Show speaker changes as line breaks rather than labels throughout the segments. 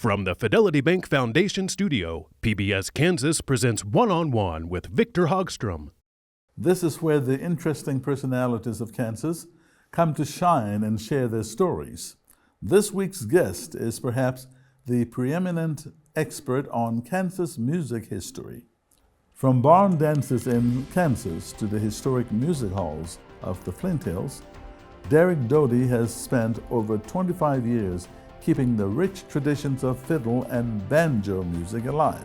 From the Fidelity Bank Foundation studio, PBS Kansas presents One-on-One with Victor Hogstrom.
This is where the interesting personalities of Kansas come to shine and share their stories. This week's guest is perhaps the preeminent expert on Kansas music history. From barn dances in Kansas to the historic music halls of the Flint Hills, Derek Doty has spent over 25 years keeping the rich traditions of fiddle and banjo music alive.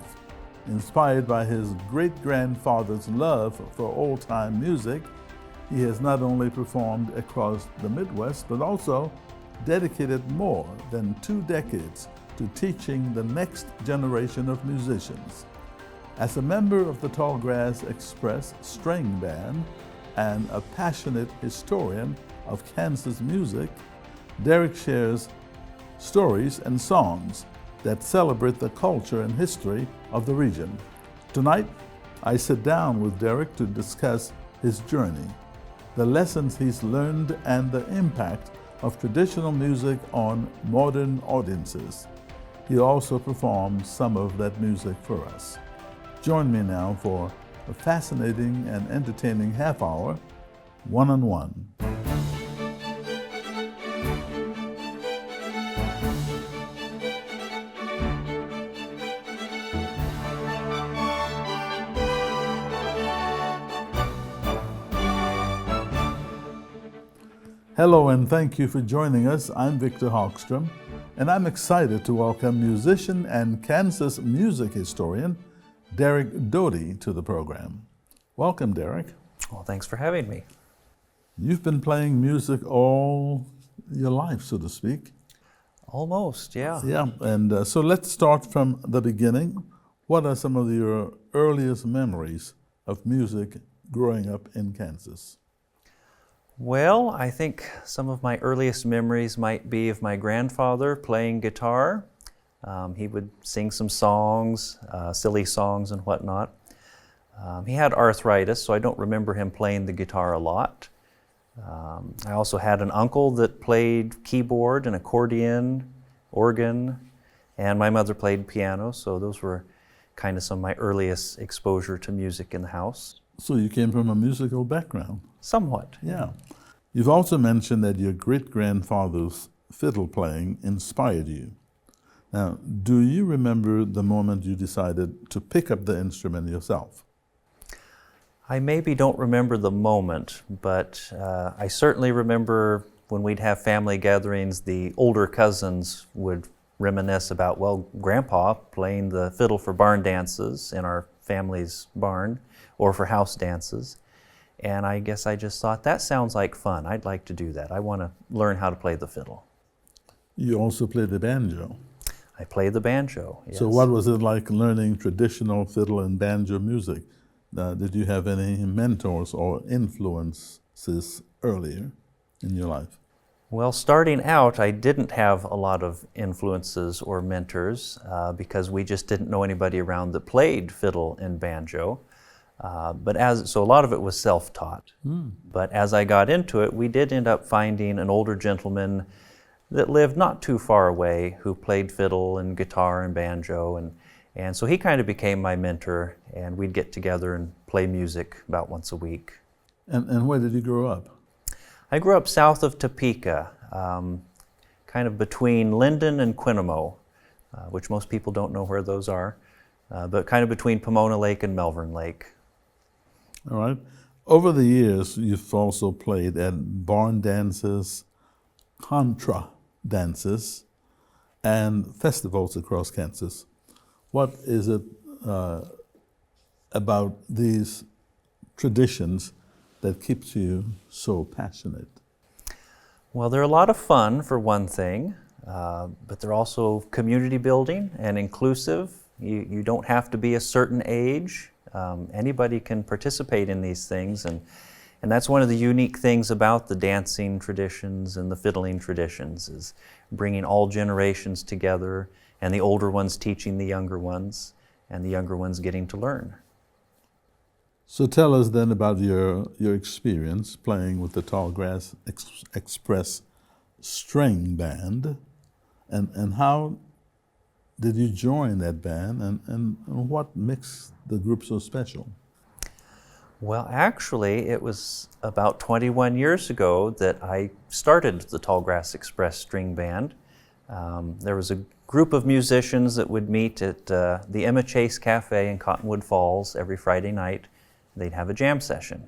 Inspired by his great-grandfather's love for old-time music, he has not only performed across the Midwest, but also dedicated more than 2 decades to teaching the next generation of musicians. As a member of the Tallgrass Express String Band and a passionate historian of Kansas music, Derek shares stories and songs that celebrate the culture and history of the region. Tonight, I sit down with Derek to discuss his journey, the lessons he's learned, and the impact of traditional music on modern audiences. He also performs some of that music for us. Join me now for a fascinating and entertaining half hour, one-on-one. Hello and thank you for joining us. I'm Victor Hogstrom, and I'm excited to welcome musician and Kansas music historian Derek Doty to the program. Welcome, Derek.
Well, thanks for having me.
You've been playing music all your life, so to speak.
Almost, yeah.
Yeah, and so let's start from the beginning. What are some of your earliest memories of music growing up in Kansas?
Well, I think some of my earliest memories might be of my grandfather playing guitar. He would sing some songs, silly songs and whatnot. He had arthritis, so I don't remember him playing the guitar a lot. I also had an uncle that played keyboard and accordion, organ, and my mother played piano, so those were kind of some of my earliest exposure to music in the house.
So you came from a musical background?
Somewhat.
Yeah. You've also mentioned that your great-grandfather's fiddle playing inspired you. Now, do you remember the moment you decided to pick up the instrument yourself?
I maybe don't remember the moment, but I certainly remember when we'd have family gatherings, the older cousins would reminisce about, well, Grandpa playing the fiddle for barn dances in our family's barn or for house dances. And I guess I just thought, that sounds like fun. I'd like to do that. I want to learn how to play the fiddle.
You also played the banjo.
I played the banjo, yes.
So what was it like learning traditional fiddle and banjo music? Did you have any mentors or influences earlier in your life?
Well, starting out, I didn't have a lot of influences or mentors because we just didn't know anybody around that played fiddle and banjo. So a lot of it was self-taught. But as I got into it, we did end up finding an older gentleman that lived not too far away who played fiddle and guitar and banjo, and so he kind of became my mentor, and we'd get together and play music about once a week.
And where did you grow up?
I grew up south of Topeka, kind of between Linden and Quinamo, which most people don't know where those are, but kind of between Pomona Lake and Melbourne Lake.
All right. Over the years, you've also played at barn dances, contra dances, and festivals across Kansas. What is it about these traditions that keeps you so passionate?
Well, they're a lot of fun, for one thing, but they're also community building and inclusive. You don't have to be a certain age. Anybody can participate in these things, and that's one of the unique things about the dancing traditions and the fiddling traditions, is bringing all generations together, and the older ones teaching the younger ones, and the younger ones getting to learn.
So tell us then about your experience playing with the Tallgrass Express String Band, and how did you join that band, and what makes the group so special?
Well, actually, it was about 21 years ago that I started the Tallgrass Express String Band. There was a group of musicians that would meet at the Emma Chase Cafe in Cottonwood Falls every Friday night. They'd have a jam session.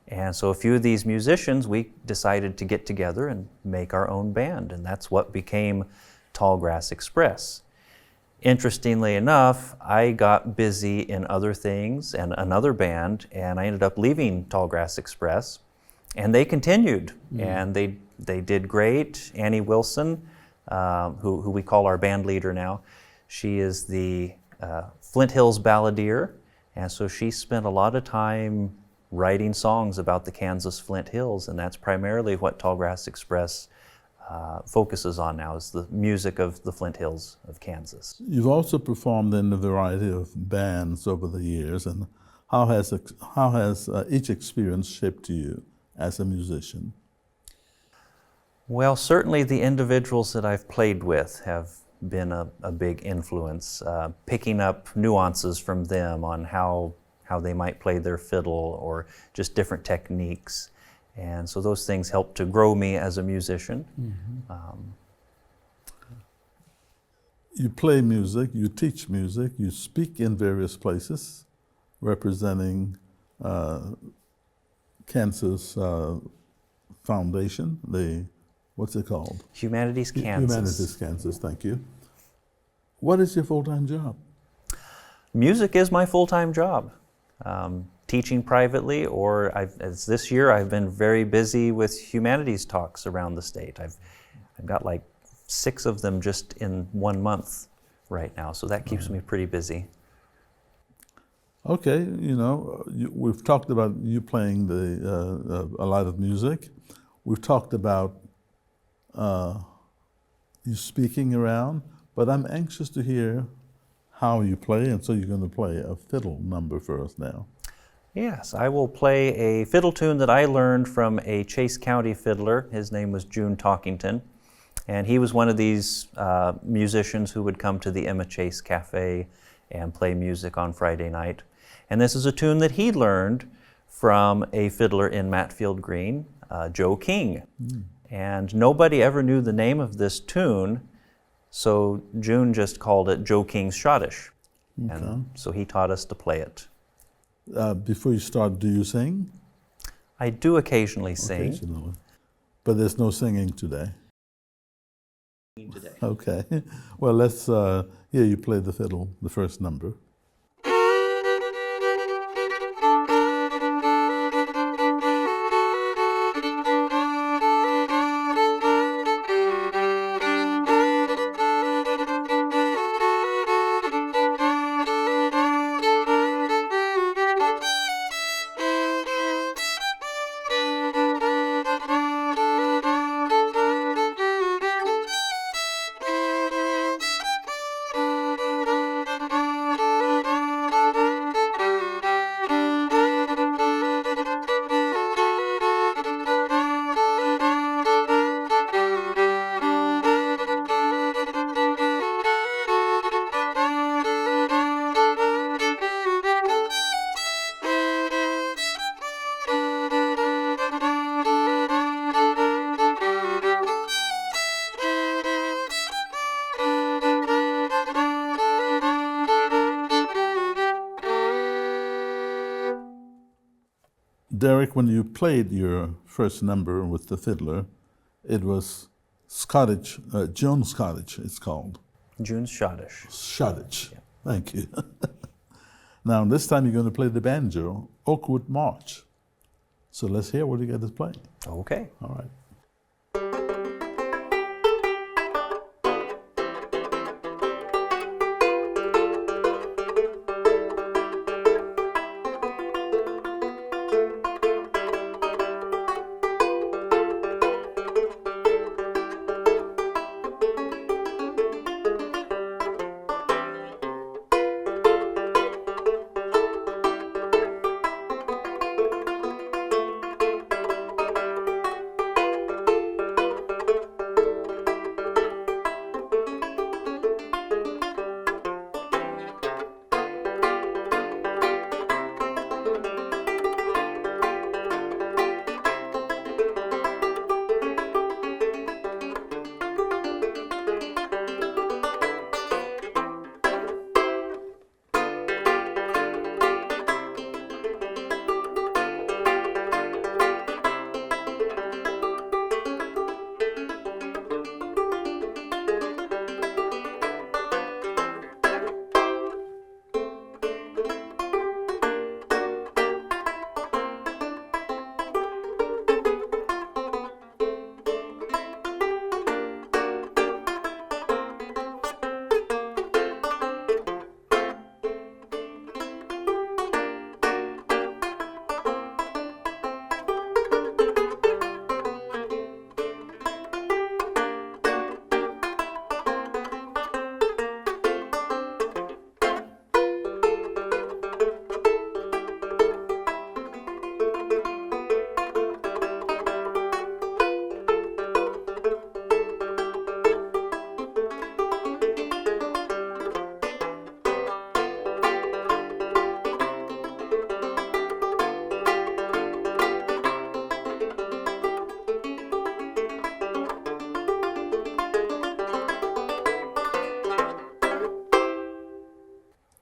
And so a few of these musicians, we decided to get together and make our own band, and that's what became Tallgrass Express. Interestingly enough, I got busy in other things and another band, and I ended up leaving Tallgrass Express, and they continued, and they did great. Annie Wilson, who we call our band leader now, she is the Flint Hills balladeer, and so she spent a lot of time writing songs about the Kansas Flint Hills, and that's primarily what Tallgrass Express focuses on now, is the music of the Flint Hills of Kansas.
You've also performed in a variety of bands over the years, and how has each experience shaped you as a musician?
Well, certainly the individuals that I've played with have been a big influence, picking up nuances from them on how they might play their fiddle or just different techniques. And so those things help to grow me as a musician.
You play music, you teach music, you speak in various places representing Kansas Foundation, what's it called?
Humanities Kansas.
Humanities Kansas, thank you. What is your full-time job?
Music is my full-time job. Teaching privately, or as this year I've been very busy with humanities talks around the state. I've got like 6 of them just in 1 month right now, so that keeps me pretty busy.
Okay, we've talked about you playing a lot of music. We've talked about you speaking around, but I'm anxious to hear how you play, and so you're going to play a fiddle number for us now.
Yes, I will play a fiddle tune that I learned from a Chase County fiddler. His name was June Talkington, and he was one of these musicians who would come to the Emma Chase Cafe and play music on Friday night. And this is a tune that he learned from a fiddler in Matfield Green, Joe King. And nobody ever knew the name of this tune, so June just called it Joe King's Schottish. Okay. And so he taught us to play it.
Before you start, do you sing?
I do occasionally sing.
Occasionally. But there's no singing today? Okay. Well, let's hear you play the fiddle, the first number. Derek, when you played your first number with the fiddler, it was Scottish, Jones Scottish, it's called.
June's Schottish.
Schottish,
yeah.
Thank you. Now, this time you're going to play the banjo, Oakwood March. So let's hear what you got to play.
Okay.
All right.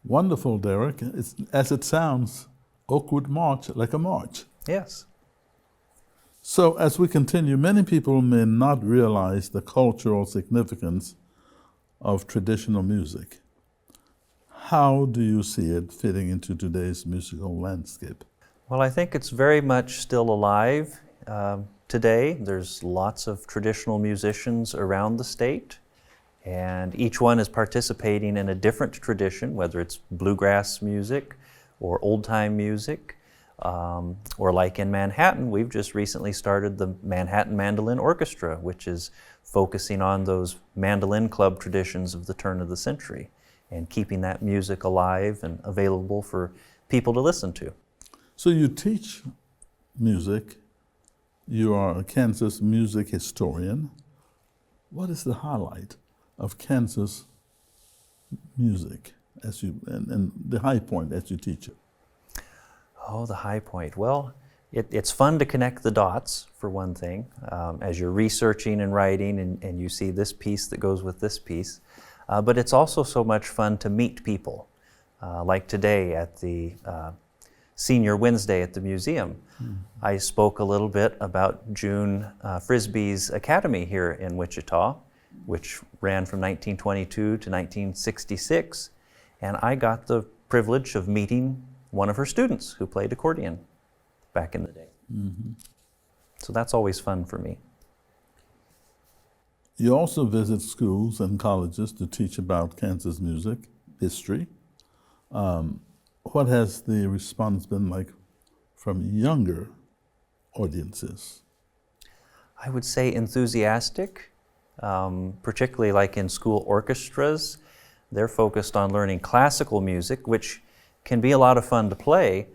Wonderful, Derek. It's, as it sounds, Oakwood March like a march.
Yes.
So as we continue, many people may not realize the cultural significance of traditional music. How do you see it fitting into today's musical landscape?
Well, I think it's very much still alive today. There's lots of traditional musicians around the state, and each one is participating in a different tradition, whether it's bluegrass music or old-time music, or like in Manhattan, we've just recently started the Manhattan Mandolin Orchestra, which is focusing on those mandolin club traditions of the turn of the century and keeping that music alive and available for people to listen to.
So you teach music, you are a Kansas music historian. What is the highlight of Kansas music as you, and the high point as you teach it?
Oh, the high point. Well, it's fun to connect the dots, for one thing, as you're researching and writing and you see this piece that goes with this piece. But it's also so much fun to meet people, like today at the Senior Wednesday at the museum. I spoke a little bit about June Frisbee's Academy here in Wichita, which ran from 1922 to 1966, and I got the privilege of meeting one of her students who played accordion back in the day. So that's always fun for me.
You also visit schools and colleges to teach about Kansas music, history. What has the response been like from younger audiences?
I would say enthusiastic, particularly like in school orchestras. They're focused on learning classical music, which can be a lot of fun to play,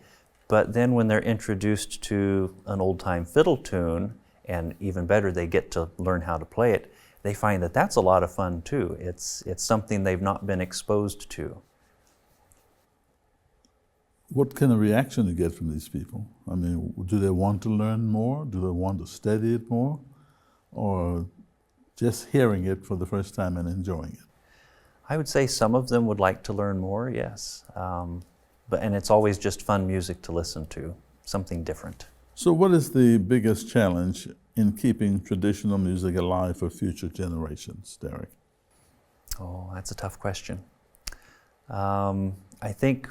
but then when they're introduced to an old-time fiddle tune, and even better, they get to learn how to play it, they find that that's a lot of fun too. It's something they've not been exposed to.
What kind of reaction do you get from these people? I mean, do they want to learn more? Do they want to study it more? Or just hearing it for the first time and enjoying it?
I would say some of them would like to learn more, yes. And it's always just fun music to listen to, something different.
So what is the biggest challenge in keeping traditional music alive for future generations, Derek?
Oh, that's a tough question. I think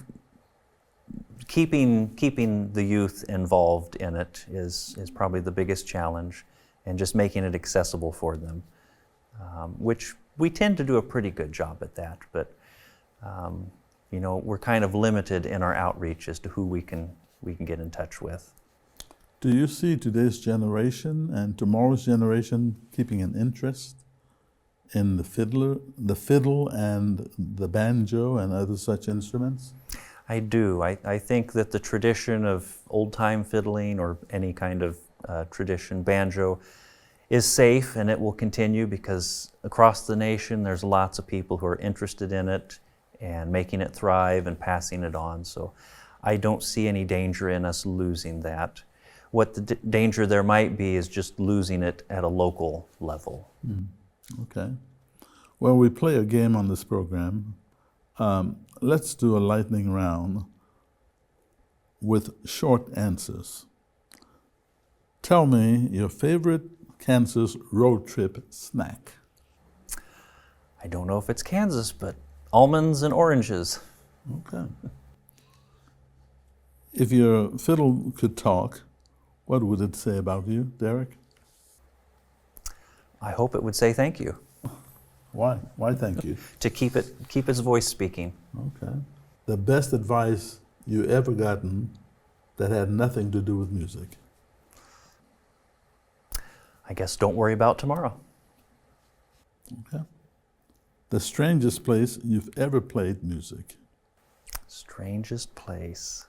keeping the youth involved in it is probably the biggest challenge, and just making it accessible for them, which we tend to do a pretty good job at that, but you know, we're kind of limited in our outreach as to who we can get in touch with.
Do you see today's generation and tomorrow's generation keeping an interest in the fiddle and the banjo and other such instruments?
I do. I think that the tradition of old-time fiddling or any kind of tradition, banjo, is safe, and it will continue because across the nation there's lots of people who are interested in it and making it thrive and passing it on. So I don't see any danger in us losing that. What the danger there might be is just losing it at a local level.
Okay. Well, we play a game on this program. Let's do a lightning round with short answers. Tell me your favorite Kansas road trip snack.
I don't know if it's Kansas, but almonds and oranges.
Okay. If your fiddle could talk, what would it say about you, Derek?
I hope it would say thank you.
Why? Why thank you?
To keep its voice speaking.
Okay. The best advice you ever gotten that had nothing to do with music?
I guess don't worry about tomorrow.
Okay. The strangest place you've ever played music?
Strangest place.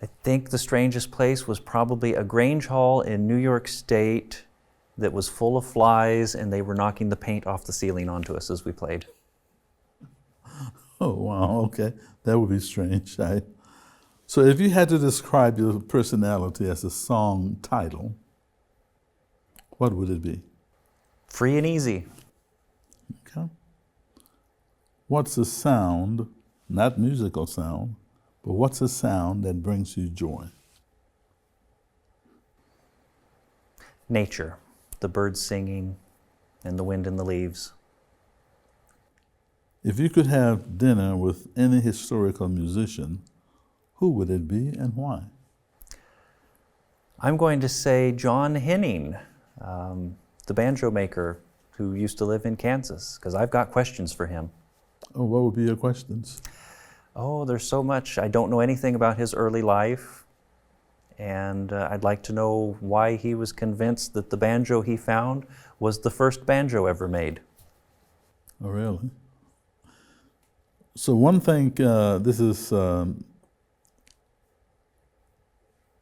I think the strangest place was probably a Grange Hall in New York State that was full of flies, and they were knocking the paint off the ceiling onto us as we played.
Oh, wow, okay. That would be strange. So if you had to describe your personality as a song title, What would it be?
Free and easy.
Okay. What's a sound, not musical sound, but what's a sound that brings you joy?
Nature, the birds singing and the wind in the leaves.
If you could have dinner with any historical musician, who would it be and why?
I'm going to say John Henning, the banjo maker who used to live in Kansas, because I've got questions for him.
Oh, what would be your questions?
Oh, there's so much. I don't know anything about his early life, and I'd like to know why he was convinced that the banjo he found was the first banjo ever made.
Oh, really? So one thing,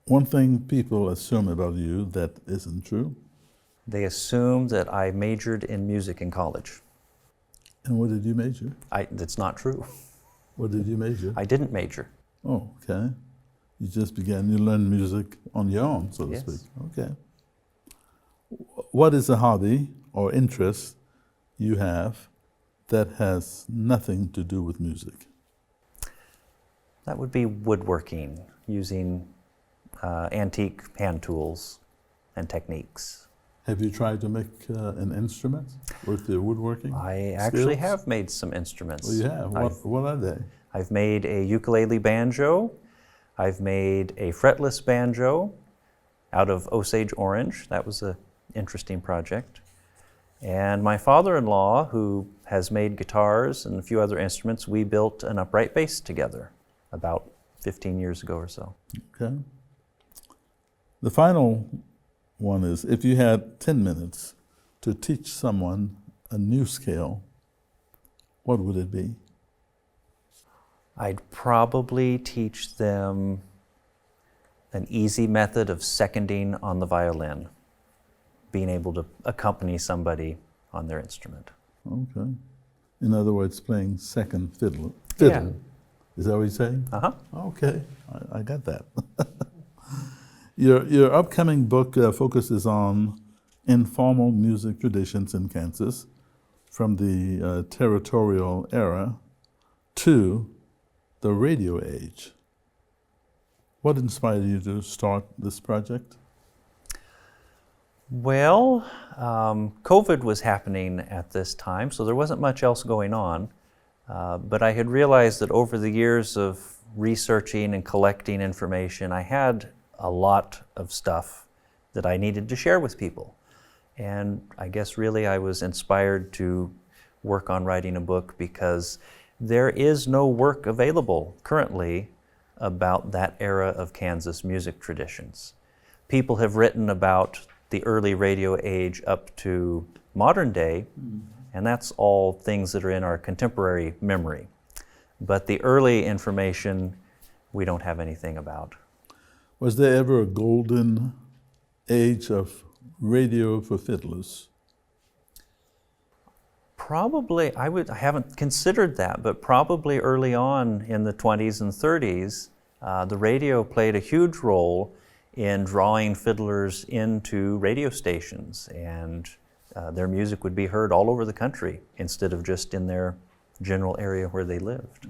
one thing people assume about you that isn't true.
They assumed that I majored in music in college.
And what did you major?
That's not true.
What did you major?
I didn't major.
Oh, okay. You just you learned music on your own, so to
Yes.
speak. Okay. What is a hobby or interest you have that has nothing to do with music?
That would be woodworking, using antique hand tools and techniques.
Have you tried to make an instrument with your woodworking?
I actually
skills?
have made some instruments.
Well, you have. What are they?
I've made a ukulele banjo. I've made a fretless banjo out of Osage orange. That was an interesting project. And my father-in-law, who has made guitars and a few other instruments, we built an upright bass together about 15 years ago or so.
Okay. The final one is, if you had 10 minutes to teach someone a new skill, what would it be?
I'd probably teach them an easy method of seconding on the violin, being able to accompany somebody on their instrument.
Okay. In other words, playing second fiddle.
Yeah.
Is that what you're saying?
Uh-huh.
Okay, I got that. Your upcoming book focuses on informal music traditions in Kansas, from the territorial era to the radio age. What inspired you to start this project?
Well, COVID was happening at this time, so there wasn't much else going on. But I had realized that over the years of researching and collecting information, I had a lot of stuff that I needed to share with people. And I guess really I was inspired to work on writing a book because there is no work available currently about that era of Kansas music traditions. People have written about the early radio age up to modern day, and that's all things that are in our contemporary memory. But the early information, we don't have anything about.
Was there ever a golden age of radio for fiddlers?
Probably, I haven't considered that, but probably early on in the 20s and 30s, the radio played a huge role in drawing fiddlers into radio stations, and their music would be heard all over the country instead of just in their general area where they lived.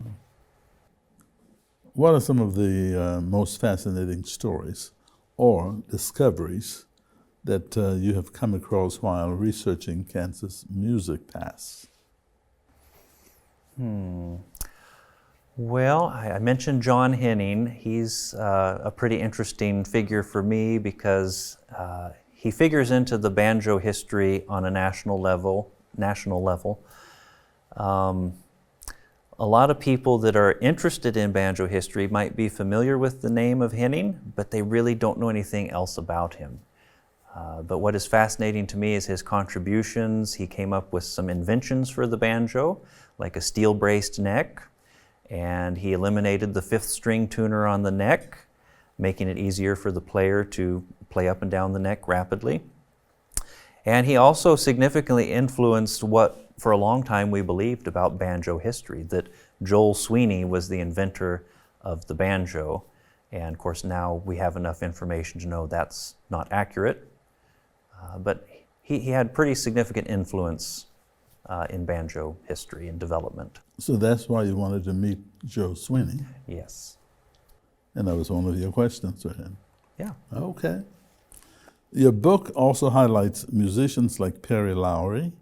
What are some of the most fascinating stories or discoveries that you have come across while researching Kansas music past?
Well, I mentioned John Henning. He's a pretty interesting figure for me because he figures into the banjo history on a national level. A lot of people that are interested in banjo history might be familiar with the name of Henning, but they really don't know anything else about him. But what is fascinating to me is his contributions. He came up with some inventions for the banjo, like a steel-braced neck, and he eliminated the fifth string tuner on the neck, making it easier for the player to play up and down the neck rapidly. And he also significantly influenced what for a long time we believed about banjo history, that Joel Sweeney was the inventor of the banjo. And of course now we have enough information to know that's not accurate. But he had pretty significant influence in banjo history and development.
So that's why you wanted to meet Joe Sweeney,
Yes.
and that was one of your questions for him.
Yeah.
Okay. Your book also highlights musicians like Perry Lowry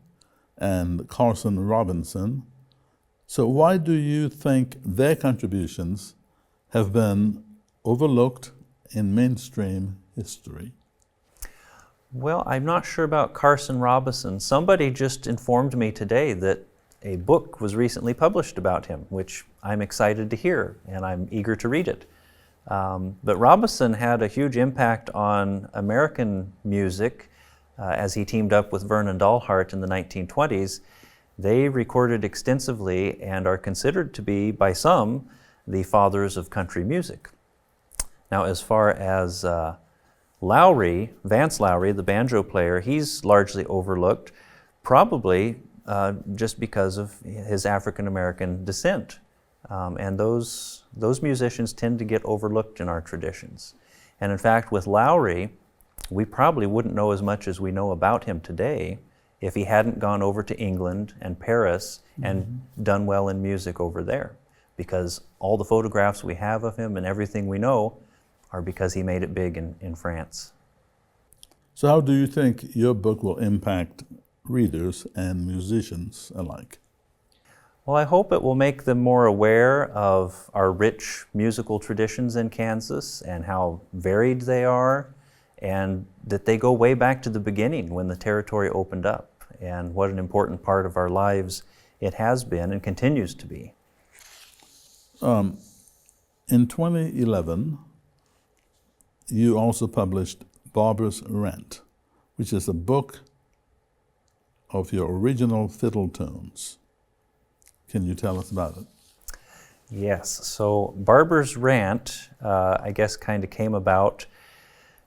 and Carson Robinson. So why do you think their contributions have been overlooked in mainstream history?
Well, I'm not sure about Carson Robinson. Somebody just informed me today that a book was recently published about him, which I'm excited to hear, and I'm eager to read it. But Robinson had a huge impact on American music as he teamed up with Vernon Dalhart in the 1920s. They recorded extensively and are considered to be, by some, the fathers of country music. Now, as far as Lowry, Vance Lowry, the banjo player, he's largely overlooked, probably just because of his African-American descent. And those musicians tend to get overlooked in our traditions. And in fact, with Lowry, we probably wouldn't know as much as we know about him today if he hadn't gone over to England and Paris and done well in music over there. Because all the photographs we have of him and everything we know are because he made it big in France.
So how do you think your book will impact readers and musicians alike?
Well, I hope it will make them more aware of our rich musical traditions in Kansas and how varied they are, and that they go way back to the beginning when the territory opened up, and what an important part of our lives it has been and continues to be.
In 2011, you also published Barber's Rant, which is a book of your original fiddle tunes. Can you tell us about it?
Yes, so Barber's Rant, I guess, kind of came about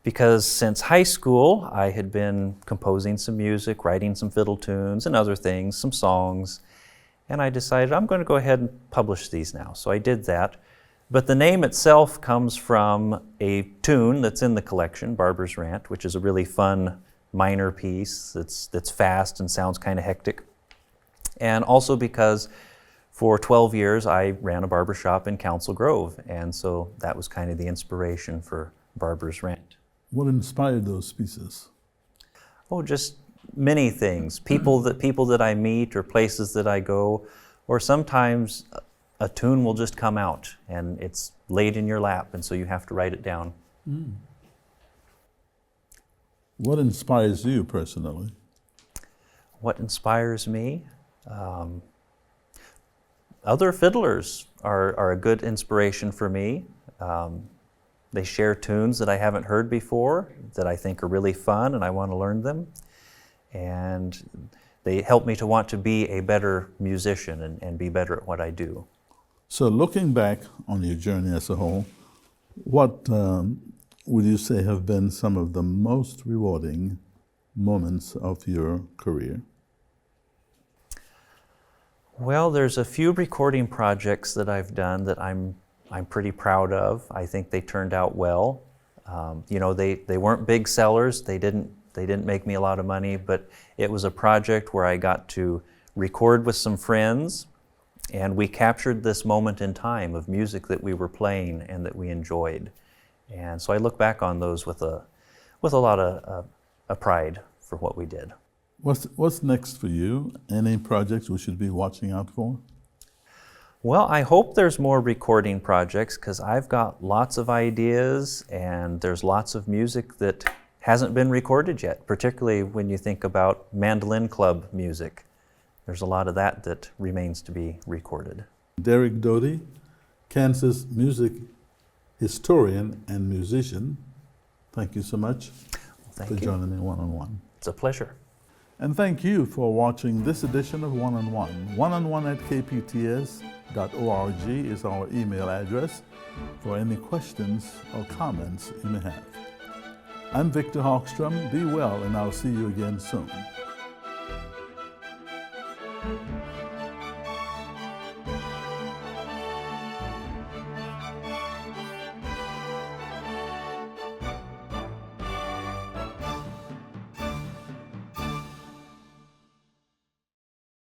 because since high school, I had been composing some music, writing some fiddle tunes and other things, some songs, and I decided I'm going to go ahead and publish these now. So I did that. But the name itself comes from a tune that's in the collection, Barber's Rant, which is a really fun minor piece that's fast and sounds kind of hectic. And also because for 12 years I ran a barber shop in Council Grove, and so that was kind of the inspiration for Barber's Rant.
What inspired those pieces?
Oh, just many things. People that I meet or places that I go, or sometimes a tune will just come out and it's laid in your lap, and so you have to write it down.
What inspires you personally?
What inspires me? Other fiddlers are a good inspiration for me. They share tunes that I haven't heard before that I think are really fun and I want to learn them. And they help me to want to be a better musician and be better at what I do.
So looking back on your journey as a whole, what would you say have been some of the most rewarding moments of your career?
Well, there's a few recording projects that I've done that I'm pretty proud of. I think they turned out well. You know, they weren't big sellers. They didn't make me a lot of money, but it was a project where I got to record with some friends, and we captured this moment in time of music that we were playing and that we enjoyed. And so I look back on those with a lot of pride for what we did.
What's next for you? Any projects we should be watching out for?
Well, I hope there's more recording projects because I've got lots of ideas and there's lots of music that hasn't been recorded yet, particularly when you think about mandolin club music. There's a lot of that remains to be recorded.
Derek Doty, Kansas music historian and musician, thank you so much for joining me one-on-one.
It's a pleasure.
And thank you for watching this edition of One-on-One. One-on-one@kpts.org is our email address for any questions or comments you may have. I'm Victor Hogstrom. Be well, and I'll see you again soon.